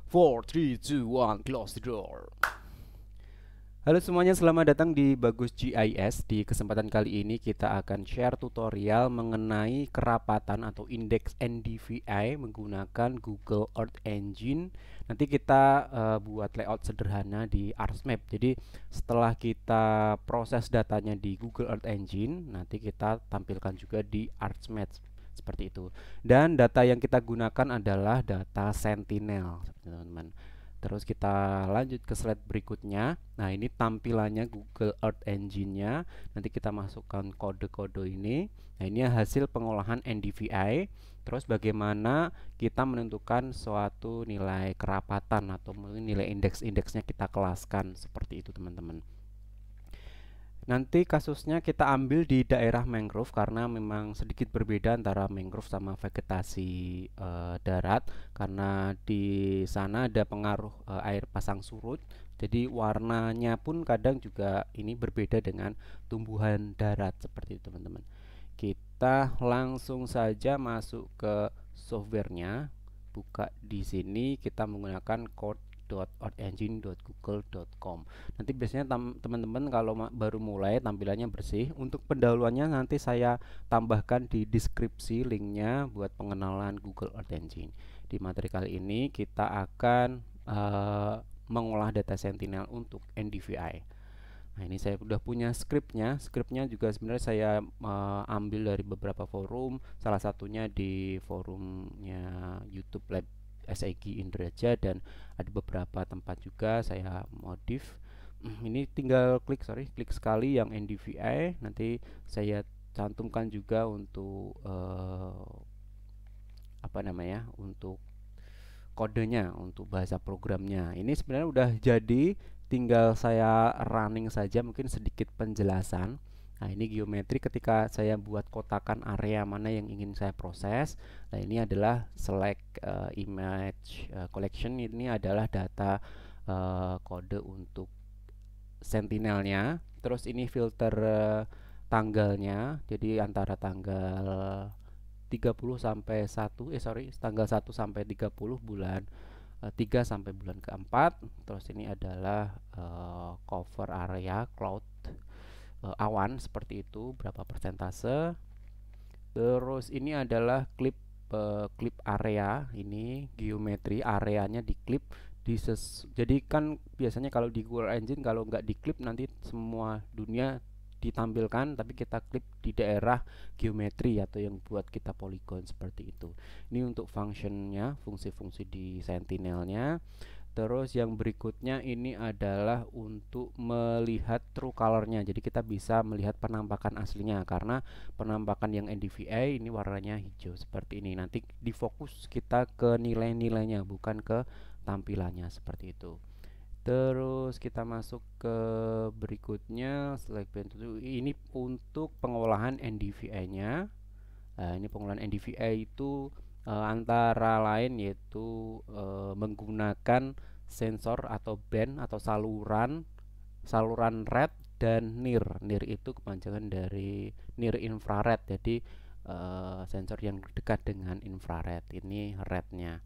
4, 3, 2, 1, close the door. Halo semuanya, selamat datang di Bagus GIS. Di kesempatan kali ini kita akan share tutorial mengenai kerapatan atau indeks NDVI menggunakan Google Earth Engine. Nanti kita buat layout sederhana di ArcMap. Jadi setelah kita proses datanya di Google Earth Engine, nanti kita tampilkan juga di ArcMap seperti itu. Dan data yang kita gunakan adalah data Sentinel, teman-teman. Terus kita lanjut ke slide berikutnya. Nah, ini tampilannya Google Earth Engine-nya. Nanti kita masukkan kode-kode ini. Nah, ini hasil pengolahan NDVI. Terus bagaimana kita menentukan suatu nilai kerapatan atau mungkin nilai indeks-indeksnya kita kelaskan seperti itu, teman-teman. Nanti kasusnya kita ambil di daerah mangrove karena memang sedikit berbeda antara mangrove sama vegetasi darat, karena di sana ada pengaruh air pasang surut. Jadi warnanya pun kadang juga ini berbeda dengan tumbuhan darat seperti itu, teman-teman. Kita langsung saja masuk ke softwarenya. Buka di sini kita menggunakan code.earthengine.google.com. Nanti biasanya teman-teman kalau baru mulai tampilannya bersih. Untuk pendahuluannya nanti saya tambahkan di deskripsi linknya buat pengenalan Google Earth Engine. Di materi kali ini kita akan mengolah data Sentinel untuk NDVI. Nah, ini saya udah punya skripnya. Skripnya juga sebenarnya saya ambil dari beberapa forum, salah satunya di forumnya YouTube Lab SIG Indraja, dan ada beberapa tempat juga saya modif. Ini tinggal klik sekali yang NDVI. Nanti saya cantumkan juga untuk apa namanya? Untuk kodenya, untuk bahasa programnya. Ini sebenarnya udah jadi, tinggal saya running saja, mungkin sedikit penjelasan. Nah, ini geometri ketika saya buat kotakan area mana yang ingin saya proses. Nah, ini adalah select image collection, ini adalah data kode untuk sentinelnya. Terus ini filter tanggalnya. Jadi antara tanggal 30 sampai 1 tanggal 1 sampai 30 bulan 3 sampai bulan keempat. Terus ini adalah cover area cloud, awan seperti itu, berapa persentase. Terus ini adalah clip area, ini geometri areanya di clip jadi kan biasanya kalau di Google Engine kalau nggak di clip nanti semua dunia ditampilkan, tapi kita klip di daerah geometri atau yang buat kita poligon seperti itu. Ini untuk functionnya, fungsi-fungsi di sentinelnya. Terus yang berikutnya ini adalah untuk melihat true colornya. Jadi kita bisa melihat penampakan aslinya, karena penampakan yang NDVI ini warnanya hijau seperti ini. Nanti difokus kita ke nilai-nilainya, bukan ke tampilannya seperti itu. Terus kita masuk ke berikutnya, select bentuk. Ini untuk pengolahan NDVI-nya. Nah, ini pengolahan NDVI itu antara lain yaitu menggunakan sensor atau band atau saluran red dan NIR. NIR itu kepanjangan dari near infrared. Jadi sensor yang dekat dengan infrared. Ini rednya.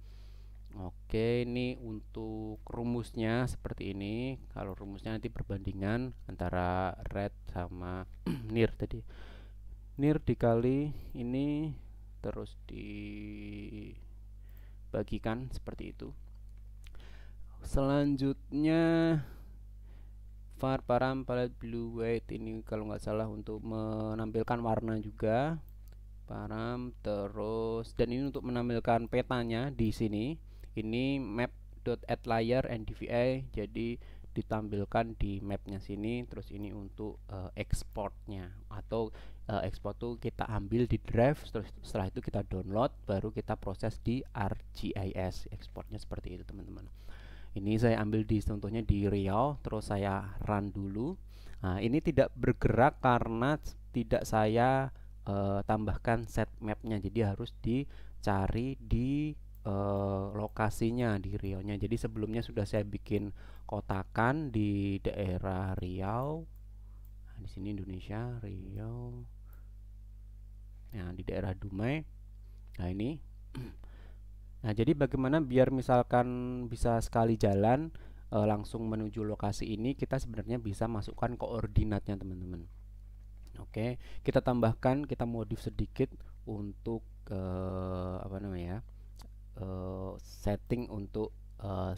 Oke, ini untuk rumusnya seperti ini. Kalau rumusnya nanti perbandingan antara red sama NIR tadi. NIR dikali ini terus dibagikan seperti itu. Selanjutnya var param palette blue white, ini kalau nggak salah untuk menampilkan warna juga param. Terus dan ini untuk menampilkan petanya di sini. Ini map.addLayer NDVI, jadi ditampilkan di mapnya sini. Terus ini untuk exportnya, atau export tuh kita ambil di drive, terus setelah itu kita download, baru kita proses di ArcGIS. Exportnya seperti itu, teman-teman. Ini saya ambil di contohnya di Riau, terus saya run dulu. Nah, ini tidak bergerak karena tidak saya tambahkan set mapnya, jadi harus dicari di lokasinya di Riau-nya. Jadi sebelumnya sudah saya bikin kotakan di daerah Riau. Nah, di sini Indonesia, Riau. Nah, di daerah Dumai. Nah, ini Nah, jadi bagaimana biar misalkan bisa sekali jalan langsung menuju lokasi ini, kita sebenarnya bisa masukkan koordinatnya, teman-teman. Oke, kita tambahkan, kita modif sedikit untuk apa namanya? Setting untuk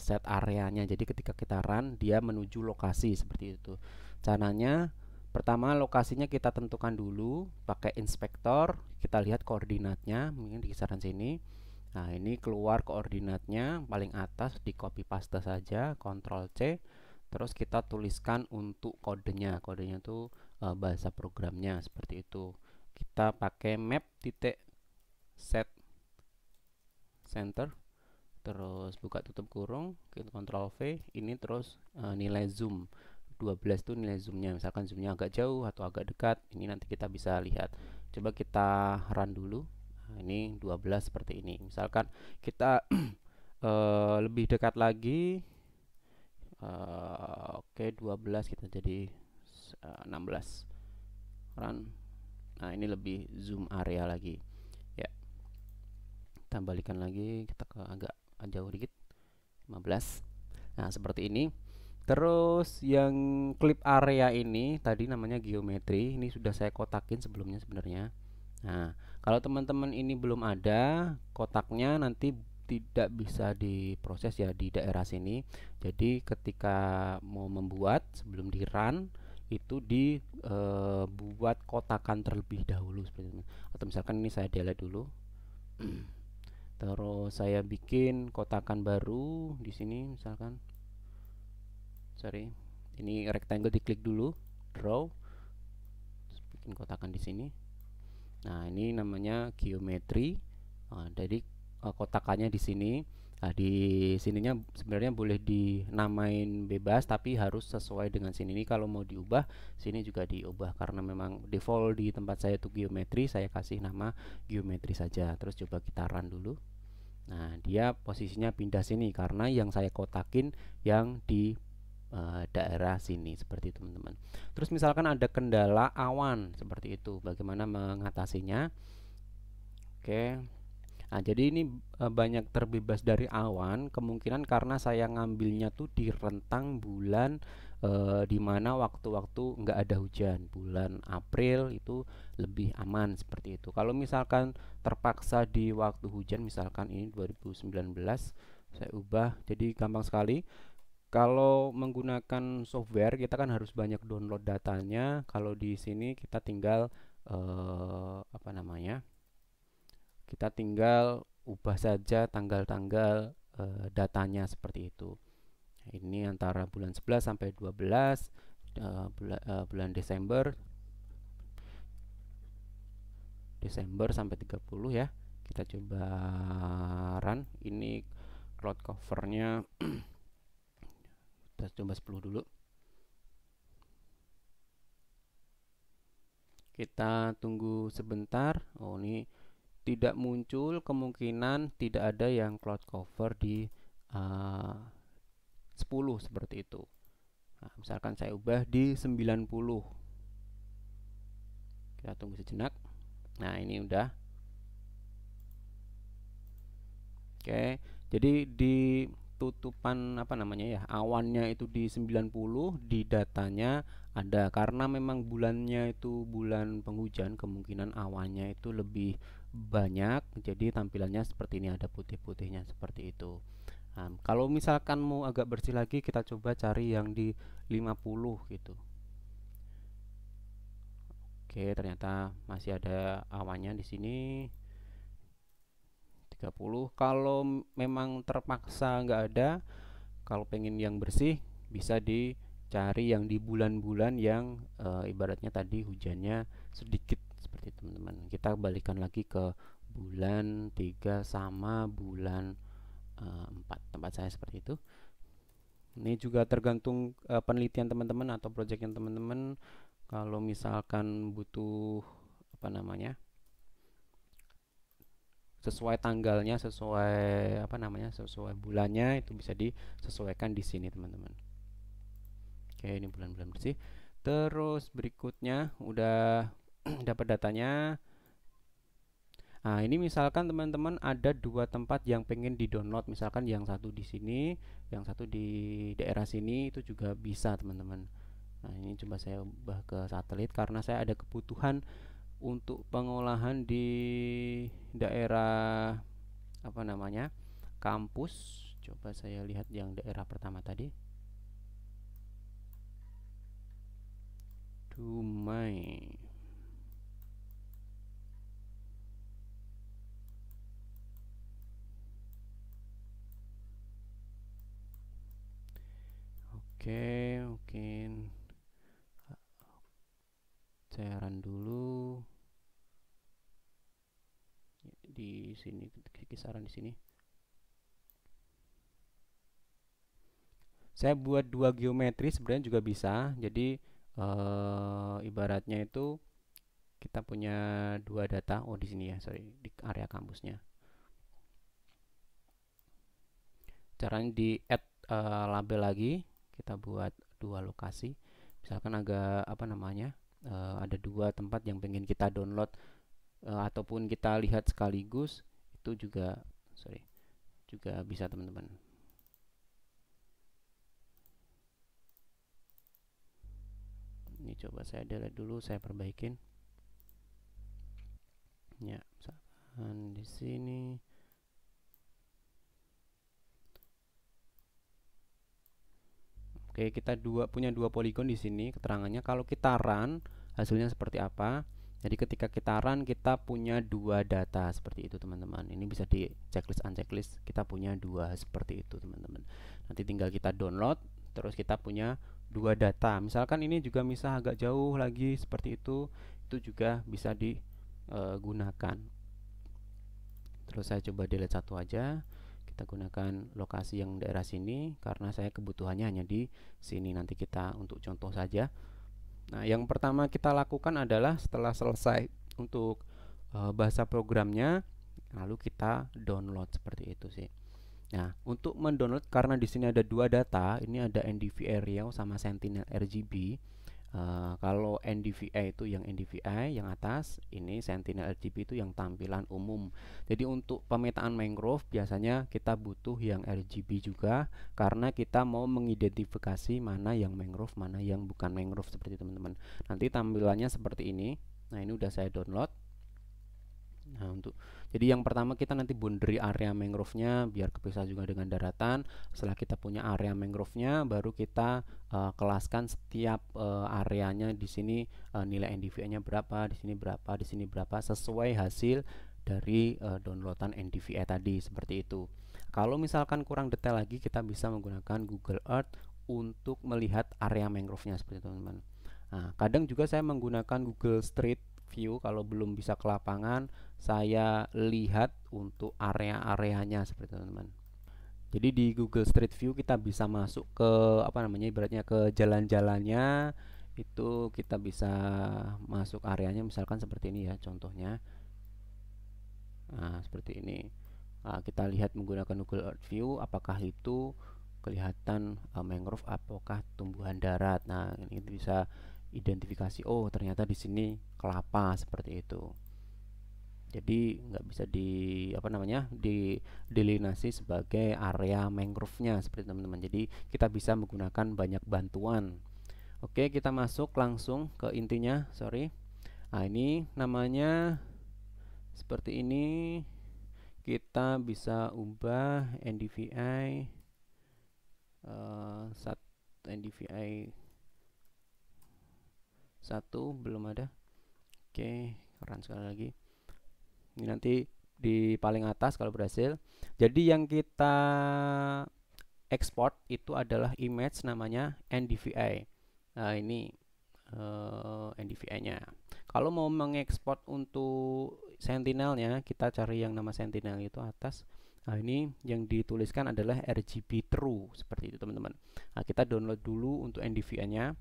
set areanya. Jadi ketika kita run, dia menuju lokasi seperti itu. Caranya pertama lokasinya kita tentukan dulu pakai inspektor, kita lihat koordinatnya, mungkin di kisaran sini. Nah, ini keluar koordinatnya paling atas, di copy paste saja, Ctrl C. Terus kita tuliskan untuk kodenya. Kodenya itu bahasa programnya seperti itu. Kita pakai map titik set center, terus buka tutup kurung, kita Ctrl V, ini terus nilai zoom 12 itu nilai zoomnya, misalkan zoomnya agak jauh atau agak dekat, ini nanti kita bisa lihat. Coba kita run dulu. Nah, ini 12 seperti ini. Misalkan kita lebih dekat lagi, oke 12 kita jadi 16, run. Nah, ini lebih zoom area lagi ya, kita balikan lagi, kita ke agak jauh dikit, 15. Nah, seperti ini. Terus yang clip area ini tadi namanya geometri, ini sudah saya kotakin sebelumnya sebenarnya. Nah, kalau teman-teman ini belum ada kotaknya, nanti tidak bisa diproses ya di daerah sini. Jadi ketika mau membuat, sebelum di run itu dibuat kotakan terlebih dahulu seperti ini. Atau misalkan ini saya delete dulu. Terus saya bikin kotakan baru di sini, misalkan, sorry, ini rectangle, diklik dulu, draw, terus bikin kotakan di sini. Nah, ini namanya geometri. Nah, jadi kotakannya di sini. Nah, di sininya sebenarnya boleh dinamain bebas, tapi harus sesuai dengan sini. Ini kalau mau diubah, sini juga diubah karena memang default di tempat saya itu geometri. Saya kasih nama geometri saja. Terus coba kita run dulu. Nah, dia posisinya pindah sini karena yang saya kotakin yang di daerah sini seperti itu, teman-teman. Terus misalkan ada kendala awan seperti itu, bagaimana mengatasinya? Oke. Nah, jadi ini banyak terbebas dari awan, kemungkinan karena saya ngambilnya tuh di rentang bulan di mana waktu-waktu nggak ada hujan. Bulan April itu lebih aman seperti itu. Kalau misalkan terpaksa di waktu hujan, misalkan ini 2019, saya ubah jadi gampang sekali. Kalau menggunakan software kita kan harus banyak download datanya. Kalau di sini kita tinggal apa namanya? Kita tinggal ubah saja tanggal-tanggal datanya seperti itu. Ini antara bulan 11 sampai 12, bulan Desember sampai 30 ya. Kita coba run. Ini cloud covernya kita coba 10 dulu. Kita tunggu sebentar. Oh, ini tidak muncul, kemungkinan tidak ada yang cloud cover di 10 seperti itu. Nah, misalkan saya ubah di 90. Kita tunggu sejenak. Nah, ini udah. Oke. Jadi di tutupan apa namanya ya, awannya itu di 90, di datanya ada, karena memang bulannya itu bulan penghujan, kemungkinan awannya itu lebih banyak, jadi tampilannya seperti ini, ada putih-putihnya seperti itu. Nah, kalau misalkan mau agak bersih lagi, kita coba cari yang di 50 gitu. Oke, ternyata masih ada awannya di sini. 30. Kalau memang terpaksa nggak ada, kalau pengen yang bersih, bisa dicari yang di bulan-bulan yang ibaratnya tadi hujannya sedikit seperti itu, teman-teman. Kita balikan lagi ke bulan 3 sama bulan 4 tempat saya seperti itu. Ini juga tergantung penelitian teman-teman atau project yang teman-teman. Kalau misalkan butuh apa namanya, sesuai tanggalnya, sesuai apa namanya, sesuai bulannya, itu bisa disesuaikan di sini, teman-teman. Oke, ini bulan-bulan bersih. Terus berikutnya udah dapat datanya. Nah, ini misalkan teman-teman ada dua tempat yang pengen di-download, misalkan yang satu di sini, yang satu di daerah sini, itu juga bisa teman-teman. Nah, ini coba saya ubah ke satelit karena saya ada kebutuhan untuk pengolahan di daerah apa namanya? Kampus. Coba saya lihat yang daerah pertama tadi. Dumai. Oke, mungkin saya run dulu di sini, kisaran di sini. Saya buat dua geometri sebenarnya juga bisa. Jadi ibaratnya itu kita punya dua data. Oh, di sini ya, sorry, di area kampusnya. Caranya di add label lagi, kita buat dua lokasi. Misalkan agak apa namanya? Ada dua tempat yang pengen kita download ataupun kita lihat sekaligus, itu juga sorry, juga bisa teman-teman. Ini coba saya delete dulu, saya perbaikin. Ya, misalkan di sini. Oke, kita punya dua poligon di sini keterangannya. Kalau kita run, hasilnya seperti apa? Jadi ketika kita run, kita punya dua data seperti itu, teman-teman. Ini bisa di checklist unchecklist. Kita punya dua seperti itu, teman-teman. Nanti tinggal kita download, terus kita punya dua data. Misalkan ini juga bisa agak jauh lagi seperti itu juga bisa digunakan. Terus saya coba delete satu aja. Kita gunakan lokasi yang daerah sini karena saya kebutuhannya hanya di sini. Nanti kita untuk contoh saja. Nah, yang pertama kita lakukan adalah setelah selesai untuk bahasa programnya, lalu kita download seperti itu sih. Nah, untuk mendownload karena di sini ada dua data, ini ada NDVI Riau sama Sentinel RGB. Kalau NDVI itu yang NDVI yang atas, ini Sentinel RGB itu yang tampilan umum. Jadi untuk pemetaan mangrove biasanya kita butuh yang RGB juga karena kita mau mengidentifikasi mana yang mangrove, mana yang bukan mangrove seperti teman-teman. Nanti tampilannya seperti ini. Nah, ini udah saya download. Nah, jadi yang pertama kita nanti boundary area mangrove-nya biar kepisah juga dengan daratan. Setelah kita punya area mangrove-nya, baru kita kelaskan setiap areanya. Di sini nilai NDVI-nya berapa, di sini berapa, di sini berapa, sesuai hasil dari downloadan NDVI tadi seperti itu. Kalau misalkan kurang detail lagi, kita bisa menggunakan Google Earth untuk melihat area mangrove-nya seperti itu, teman-teman. Nah, kadang juga saya menggunakan Google Street View kalau belum bisa ke lapangan, saya lihat untuk area-areanya seperti itu, teman-teman. Jadi di Google Street View kita bisa masuk ke apa namanya ibaratnya ke jalan-jalannya, itu kita bisa masuk areanya misalkan seperti ini ya contohnya. Nah, seperti ini. Nah, kita lihat menggunakan Google Earth View apakah itu kelihatan mangrove apakah tumbuhan darat. Nah, ini bisa identifikasi, oh ternyata di sini kelapa seperti itu. Jadi nggak bisa apa namanya didelinasi sebagai area mangrove-nya seperti teman-teman. Jadi kita bisa menggunakan banyak bantuan. Oke, kita masuk langsung ke intinya. Sorry. Nah, ini namanya seperti ini. Kita bisa ubah NDVI NDVI 1 belum ada. Oke, run sekali lagi. Ini nanti di paling atas kalau berhasil. Jadi yang kita export itu adalah image namanya NDVI. Nah, ini NDVI-nya. Kalau mau mengekspor untuk Sentinelnya, kita cari yang nama Sentinel itu atas. Nah, ini yang dituliskan adalah RGB true seperti itu, teman-teman. Nah, kita download dulu untuk NDVI-nya.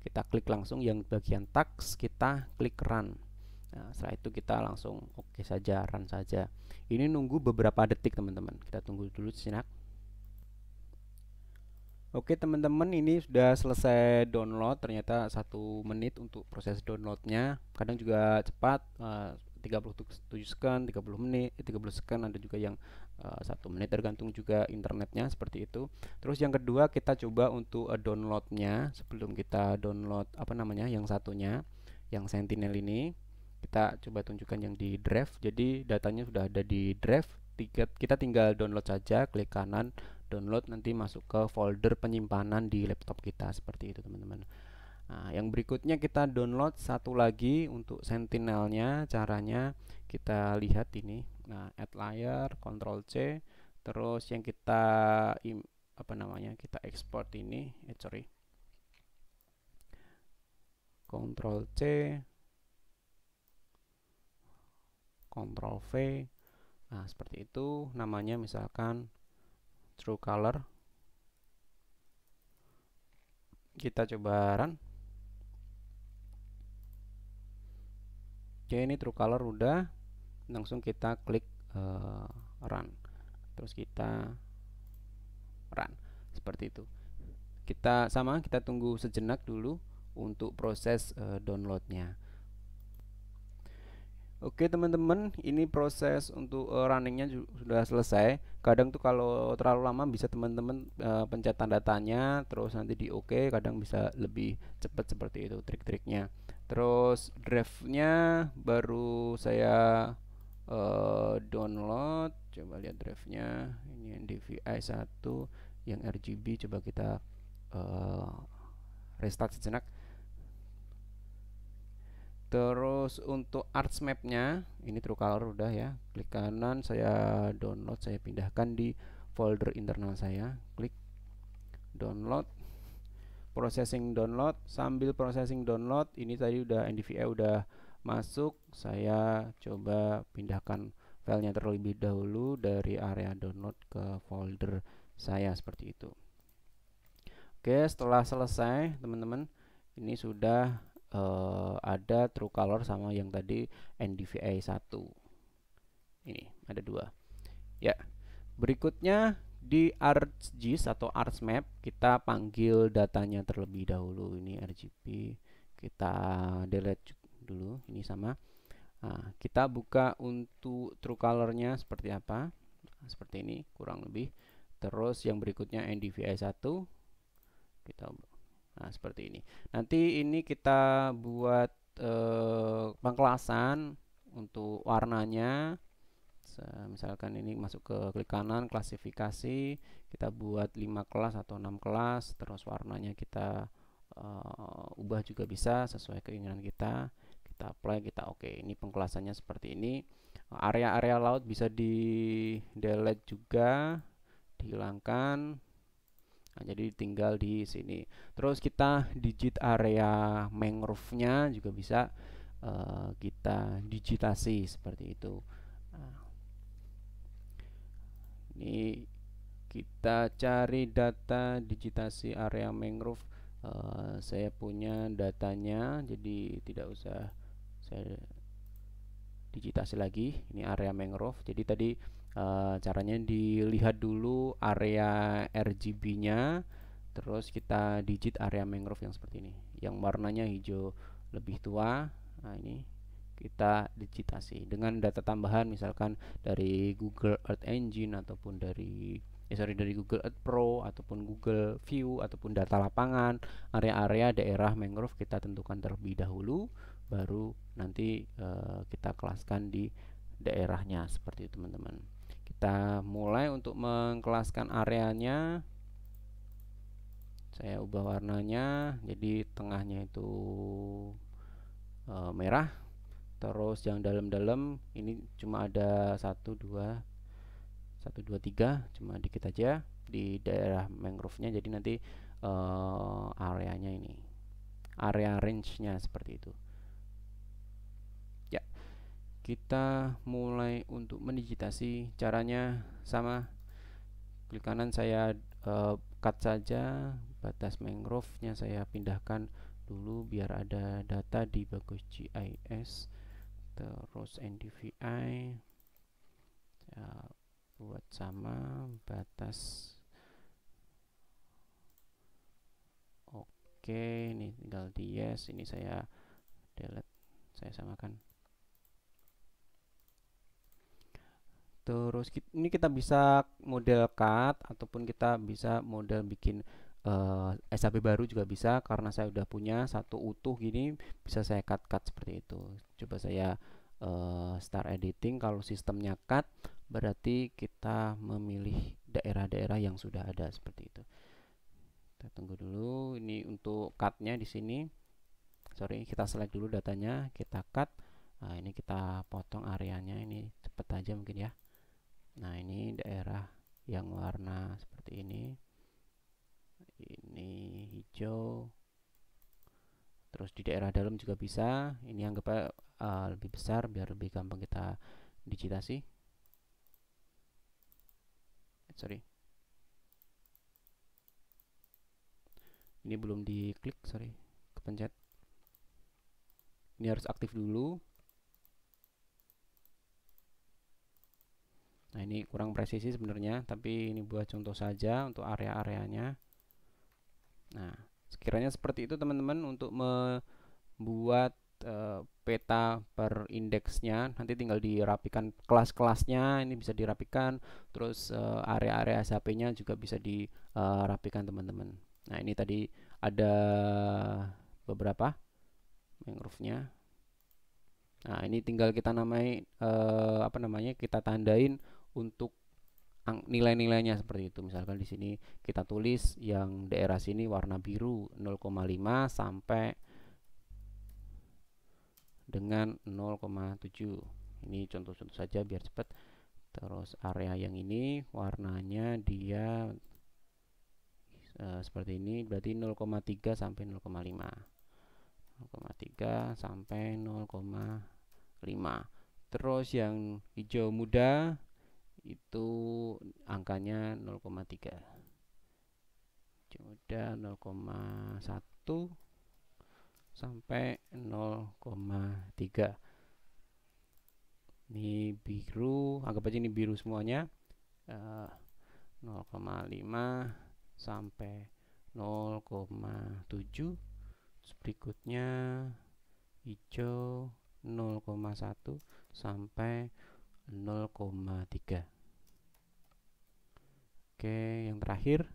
Kita klik langsung yang bagian task, kita klik run. Nah, setelah itu kita langsung oke saja, run saja. Ini nunggu beberapa detik, teman-teman. Kita tunggu dulu sejenak. Oke teman-teman, ini sudah selesai download. Ternyata 1 menit untuk proses downloadnya. Kadang juga cepat, 37 scan, 30 menit, 30 scan, ada juga yang 1 menit, tergantung juga internetnya seperti itu. Terus yang kedua kita coba untuk downloadnya. Sebelum kita download apa namanya yang satunya, yang Sentinel ini, kita coba tunjukkan yang di drive. Jadi datanya sudah ada di drive, kita tinggal download saja, klik kanan download, nanti masuk ke folder penyimpanan di laptop kita seperti itu teman-teman. Nah, yang berikutnya kita download satu lagi untuk Sentinelnya. Caranya kita lihat ini. Nah, add layer, Ctrl C, terus yang kita apa namanya? Kita export ini, Ctrl C, Ctrl V. Nah, seperti itu. Namanya misalkan TrueColor. Kita coba run. Oke, ini TrueColor udah, langsung kita klik run, terus kita run seperti itu. Kita tunggu sejenak dulu untuk proses downloadnya. Oke teman-teman, ini proses untuk runningnya sudah selesai. Kadang tuh kalau terlalu lama bisa teman-teman pencet tanda tanya, terus nanti di OK, kadang bisa lebih cepat seperti itu trik-triknya. Terus drive-nya baru saya download. Coba lihat drive-nya. Ini NDVI 1 yang RGB. Coba kita restart sejenak. Terus untuk arts map-nya ini TrueColor udah ya. Klik kanan, saya download, saya pindahkan di folder internal saya. Klik download, processing download. Sambil processing download, ini tadi udah NDVI udah masuk. Saya coba pindahkan filenya terlebih dahulu dari area download ke folder saya seperti itu. Oke, setelah selesai teman-teman, ini sudah ada TrueColor sama yang tadi NDVI 1. Ini ada dua. Ya, berikutnya di ArcGIS atau ArcMap kita panggil datanya terlebih dahulu. Ini RGB, kita delete dulu. Ini sama. Nah, kita buka untuk TrueColor-nya seperti apa. Nah, seperti ini kurang lebih. Terus yang berikutnya NDVI 1. Kita seperti ini. Nanti ini kita buat pengkelasan untuk warnanya. Misalkan ini masuk ke klik kanan klasifikasi, kita buat 5 kelas atau 6 kelas, terus warnanya kita ubah juga bisa sesuai keinginan kita. Kita apply, kita oke. Ini pengkelasannya seperti ini. Area-area laut bisa di delete juga, dihilangkan. Nah, jadi tinggal di sini. Terus kita digit area mangrove-nya juga bisa kita digitasi seperti itu. Nah, ini kita cari data digitasi area mangrove. Saya punya datanya, jadi tidak usah saya digitasi lagi. Ini area mangrove. Jadi tadi caranya dilihat dulu area RGB-nya, terus kita digit area mangrove yang seperti ini, yang warnanya hijau lebih tua. Nah, ini kita digitasi dengan data tambahan, misalkan dari Google Earth Engine ataupun dari Google Earth Pro ataupun Google View ataupun data lapangan. Area-area daerah mangrove kita tentukan terlebih dahulu, baru nanti kita kelaskan di daerahnya seperti itu teman-teman. Kita mulai untuk mengkelaskan areanya. Saya ubah warnanya jadi tengahnya itu merah. Terus yang dalam-dalam ini cuma ada 1 2 3, cuma dikit aja di daerah mangrove-nya. Jadi nanti areanya ini, area range-nya seperti itu. Ya, kita mulai untuk mendigitasi. Caranya sama, klik kanan saya cut saja batas mangrove-nya, saya pindahkan dulu biar ada data di bagus GIS. Terus NDVI saya buat sama batas. Oke, ini tinggal di yes, ini saya delete, saya samakan. Terus ini kita bisa model cut ataupun kita bisa model bikin SAP baru juga bisa, karena saya udah punya satu utuh gini bisa saya cut seperti itu. Coba saya start editing. Kalau sistemnya cut berarti kita memilih daerah-daerah yang sudah ada seperti itu. Kita tunggu dulu. Ini untuk cutnya di sini. Sorry, kita select dulu datanya, kita cut. Nah, ini kita potong areanya, ini cepet aja mungkin ya. Nah, ini daerah yang warna seperti ini hijau. Terus di daerah dalam juga bisa. Ini anggap lebih besar biar lebih gampang kita digitasi. Sorry, ini belum diklik, sorry, kepencet. Ini harus aktif dulu. Nah, ini kurang presisi sebenarnya, tapi ini buat contoh saja untuk area-areanya. Nah, sekiranya seperti itu teman-teman untuk membuat peta per indeksnya. Nanti tinggal dirapikan kelas-kelasnya, ini bisa dirapikan. Terus area-area SAP-nya juga bisa dirapikan teman-teman. Nah, ini tadi ada beberapa mangrove-nya. Nah, ini tinggal kita namai apa namanya? Kita tandain untuk nilai-nilainya seperti itu. Misalkan di sini kita tulis yang daerah sini warna biru 0,5 sampai dengan 0,7. Ini contoh-contoh saja biar cepat. Terus area yang ini warnanya dia seperti ini, berarti 0,3 sampai 0,5. 0,3 sampai 0,5. Terus yang hijau muda itu angkanya 0,3. Muda 0,1 sampai 0,3. Ini biru, anggap aja ini biru semuanya. 0,5 sampai 0,7. Berikutnya hijau 0,1 sampai 0,3. Oke, yang terakhir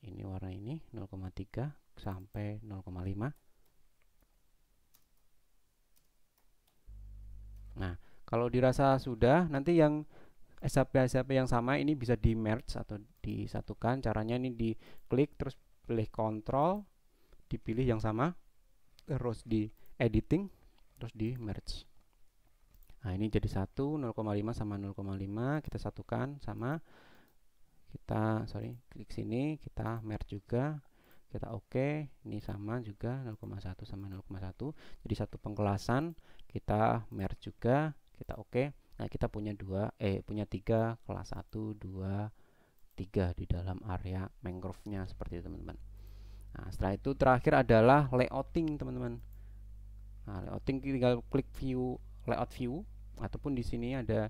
ini warna ini 0,3 sampai 0,5. Nah, kalau dirasa sudah, nanti yang SAP yang sama ini bisa di merge atau disatukan. Caranya ini diklik terus pilih kontrol, dipilih yang sama, terus di editing, terus di merge. Nah, ini jadi 0,5 sama 0,5 kita satukan sama. Kita klik sini, kita merge juga, kita oke. Ini sama juga 0,1 sama 0,1. Jadi satu pengkelasan, kita merge juga, kita oke. Nah, kita punya punya 3 kelas 1, 2, 3 di dalam area mangrove-nya seperti itu, teman-teman. Nah, setelah itu terakhir adalah layouting, teman-teman. Nah, layouting tinggal klik view, layout view, ataupun di sini ada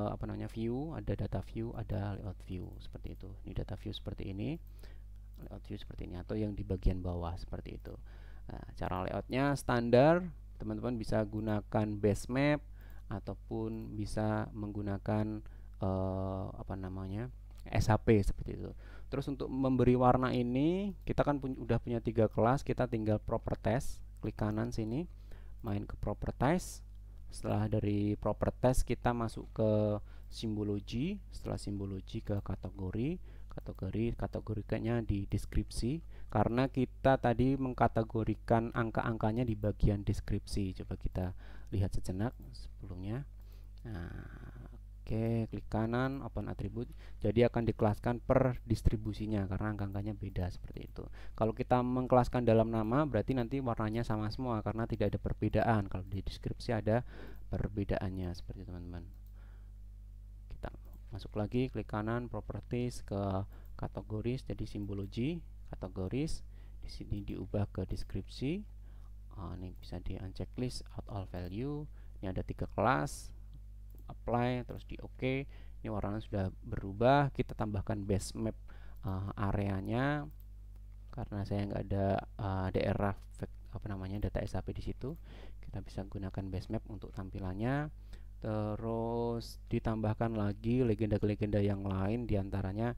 apa namanya, view, ada data view, ada layout view seperti itu. Ini data view seperti ini, layout view seperti ini, atau yang di bagian bawah seperti itu. Nah, cara layoutnya standar, teman-teman bisa gunakan base map ataupun bisa menggunakan apa namanya, SAP seperti itu. Terus untuk memberi warna ini kita kan udah punya 3 kelas, kita tinggal properties, klik kanan sini, main ke properties. Setelah dari properties kita masuk ke simbologi, setelah simbologi ke kategorikannya di deskripsi, karena kita tadi mengkategorikan angka-angkanya di bagian deskripsi. Coba kita lihat sejenak sebelumnya. Nah, oke, klik kanan, open attribute. Jadi akan dikelaskan per distribusinya karena angka-angkanya beda seperti itu. Kalau kita mengkelaskan dalam nama, berarti nanti warnanya sama semua karena tidak ada perbedaan. Kalau di deskripsi ada perbedaannya seperti itu, teman-teman. Kita masuk lagi, klik kanan, properties, ke kategoris, jadi simbologi, kategoris. Di sini diubah ke deskripsi. Ini bisa di unchecklist out all value. Ini ada 3 kelas, apply, terus di OK. Ini warnanya sudah berubah. Kita tambahkan base map areanya karena saya nggak ada daerah apa namanya data SAP di situ. Kita bisa gunakan base map untuk tampilannya. Terus ditambahkan lagi legenda-legenda yang lain, diantaranya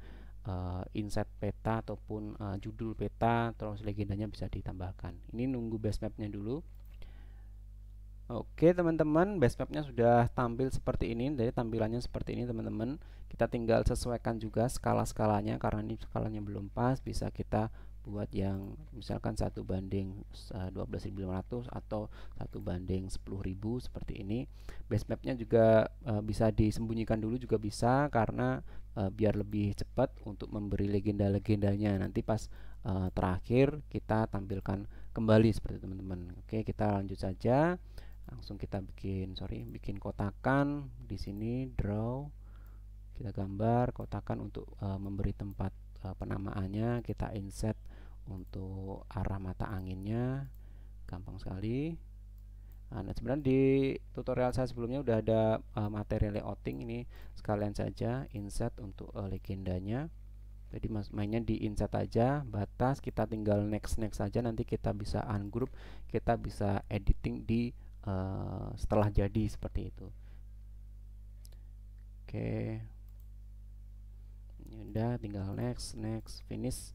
inset peta ataupun judul peta, terus legendanya bisa ditambahkan. Ini nunggu base mapnya dulu. Oke teman-teman, base mapnya sudah tampil seperti ini. Jadi tampilannya seperti ini teman-teman. Kita tinggal sesuaikan juga skala-skalanya, karena ini skalanya belum pas. Bisa kita buat yang misalkan 1:12.500 atau 1:10.000 seperti ini. Base mapnya juga bisa disembunyikan dulu juga bisa, karena biar lebih cepat untuk memberi legenda-legendanya. Nanti pas terakhir kita tampilkan kembali seperti teman-teman. Oke, kita lanjut saja. Langsung kita bikin kotakan di sini, draw. Kita gambar kotakan untuk memberi tempat penamaannya. Kita insert untuk arah mata anginnya, gampang sekali. Nah, sebenarnya di tutorial saya sebelumnya udah ada materi layouting, ini sekalian saja insert untuk legendanya. Jadi mainnya di insert aja, batas kita tinggal next saja. Nanti kita bisa ungroup, kita bisa editing di setelah jadi seperti itu. Oke, ini udah, tinggal next finish.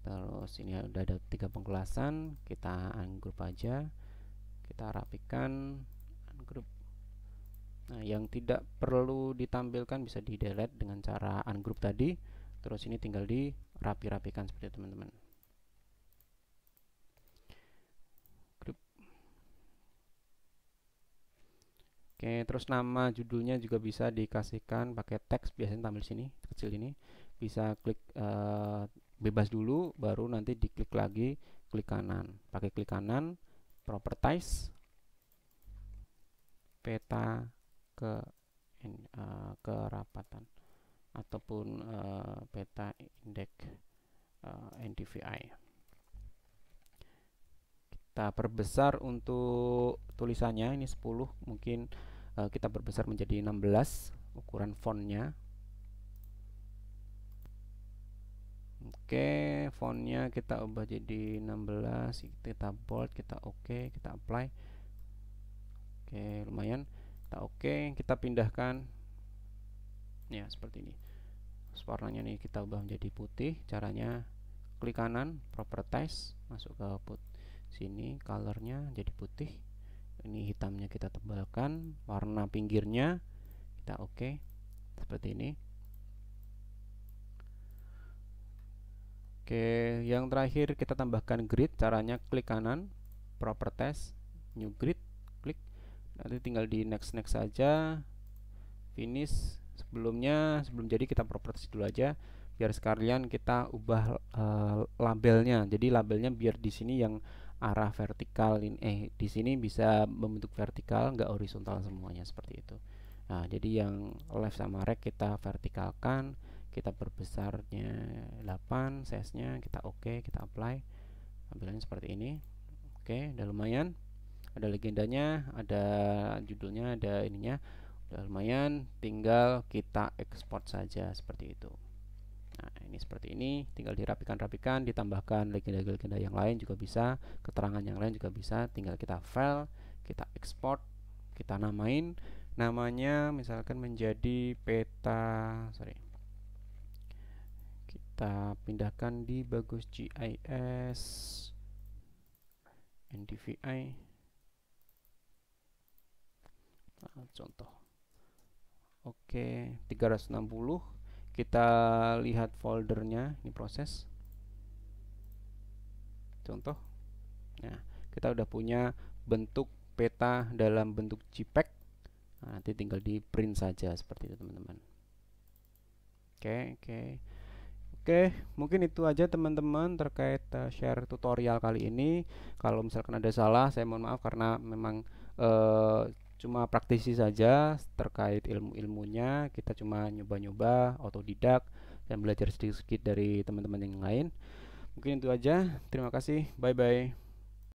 Terus ini udah ada 3 pengkelasan, kita ungroup aja, kita rapikan, ungroup. Nah, yang tidak perlu ditampilkan bisa di delete dengan cara ungroup tadi. Terus ini tinggal dirapikan seperti itu teman-teman. Oke, terus nama judulnya juga bisa dikasihkan pakai teks, biasanya tampil sini kecil ini. Bisa klik bebas dulu, baru nanti diklik lagi, klik kanan. Pakai klik kanan, properties, peta kerapatan ataupun peta indeks NDVI. Kita perbesar untuk tulisannya, ini 10, mungkin kita perbesar menjadi 16 ukuran fontnya. Oke, fontnya kita ubah jadi 16, kita bold, kita oke, kita apply. Oke, lumayan. Kita oke, kita pindahkan ya seperti ini. Warnanya nih kita ubah menjadi putih. Caranya klik kanan, properties, masuk ke sini, colornya jadi putih. Ini hitamnya kita tebalkan, warna pinggirnya kita oke, seperti ini. Oke, yang terakhir kita tambahkan grid. Caranya klik kanan, properties, new grid, klik. Nanti tinggal di next saja, finish. Sebelum jadi kita properties dulu aja, biar sekalian kita ubah labelnya. Jadi labelnya biar di sini yang arah vertikal ini, di sini bisa membentuk vertikal, nggak horizontal semuanya seperti itu. Nah, jadi yang left sama right kita vertikalkan, kita perbesarnya 8, size-nya kita oke, kita apply. Tampilannya seperti ini. Oke, udah lumayan. Ada legendanya, ada judulnya, ada ininya. Udah lumayan, tinggal kita ekspor saja seperti itu. Nah, ini seperti ini, tinggal dirapikan, ditambahkan legenda-legenda yang lain juga bisa, keterangan yang lain juga bisa. Tinggal kita file, kita ekspor, kita namain. Namanya misalkan menjadi peta, kita pindahkan di Bagus GIS NDVI. Contoh. Oke, 360. Kita lihat foldernya, ini proses. Contoh. Nah, kita udah punya bentuk peta dalam bentuk JPEG. Nah, nanti tinggal di print saja seperti itu teman-teman. Oke, mungkin itu aja teman-teman terkait share tutorial kali ini. Kalau misalkan ada salah, saya mohon maaf, karena memang cuma praktisi saja terkait ilmu-ilmunya. Kita cuma nyoba-nyoba, otodidak, dan belajar sedikit-sedikit dari teman-teman yang lain. Mungkin itu aja. Terima kasih. Bye-bye.